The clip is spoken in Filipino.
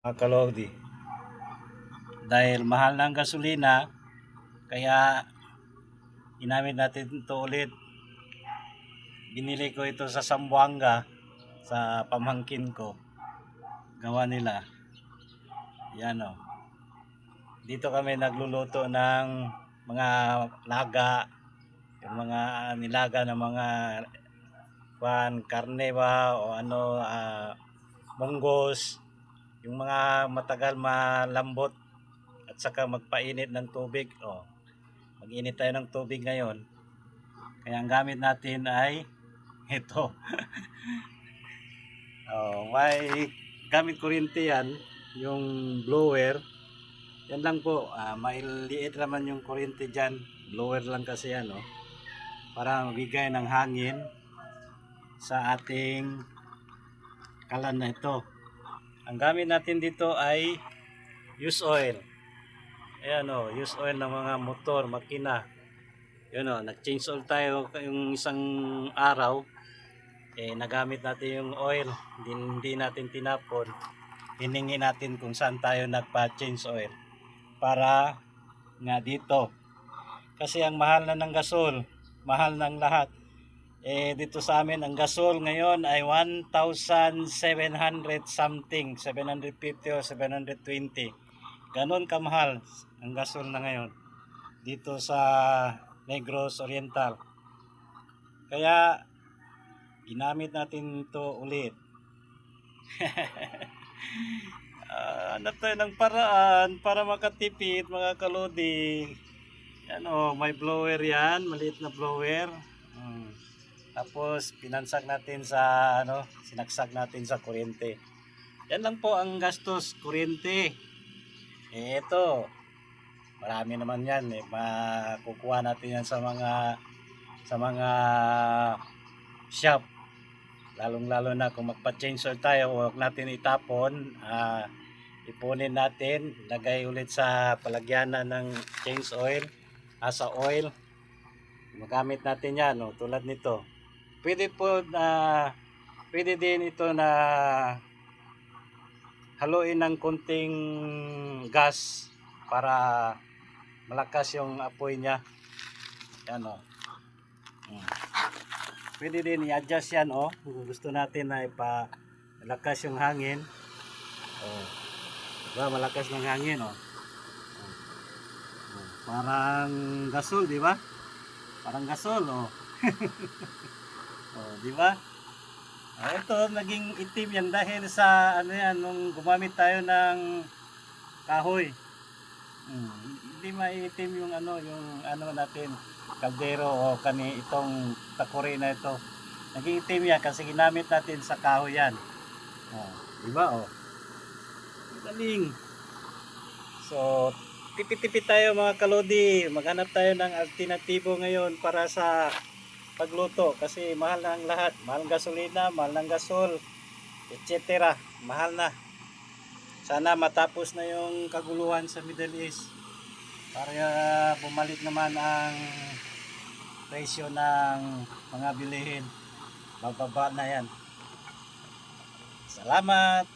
Mga kalodi, dahil mahal ng gasolina, kaya ginamit natin ito ulit. Binili ko ito sa Zamboanga sa pamangkin ko, gawa nila. Yan o, dito kami nagluluto ng mga laga, yung mga nilaga ng mga karne ba o ano, munggos, yung mga matagal malambot, at saka magpainit ng tubig. Mag-init tayo ng tubig ngayon, kaya ang gamit natin ay ito. May gamit kuryente yan, yung blower. Yan lang po, mailiit naman yung kuryente dyan, blower lang kasi yan, para mabigay ng hangin sa ating kalan na ito. Ang gamit natin dito ay use oil. Ayan use oil ng mga motor, makina. Yun nag-change oil tayo yung isang araw. Nagamit natin yung oil, hindi natin tinapon. Hiningi natin kung saan tayo nagpa-change oil para nga dito. Kasi ang mahal na ng gasol, mahal ng lahat. Dito sa amin ang gasol ngayon ay 1,700 something, 750 o 720. Ganon kamahal ang gasol na ngayon dito sa Negros Oriental. Kaya ginamit natin ito ulit. Ano tayo ng paraan para makatipid, mga kalodi. Yan may blower yan, maliit na blower. Tapos pinansak natin sa sinaksak natin sa kuryente. Yan lang po ang gastos kuryente. Ito, marami naman yan. Makukuha natin yan sa mga shop. Lalong-lalo na kung magpa-change oil tayo, huwag natin itapon. Ipunin natin, lagay ulit sa palagyanan ng change oil, sa oil. Magamit natin yan, tulad nito. Pwede din ito na haluin ng konting gas para malakas yung apoy niya. Yan Pwede din i-adjust yan kung gusto natin na malakas yung hangin. Diba, malakas ng hangin parang gasol, di ba? Parang gasol di ba? Ito naging itim yan dahil sa nung gumamit tayo ng kahoy. Hindi maitim yung natin, kaldero o itong takuri na ito. Naging itim yan kasi ginamit natin sa kahoy yan. Di ba galing. So tipid-tipid tayo, mga kalodi. Maghanap tayo ng alternatibo ngayon para sa pagluto kasi mahal na ang lahat. Mahal ng gasolina, mahal ng gasol, etc. Mahal na. Sana matapos na yung kaguluhan sa Middle East para bumalik naman ang presyo ng mga bilihin. Bababa na yan. Salamat.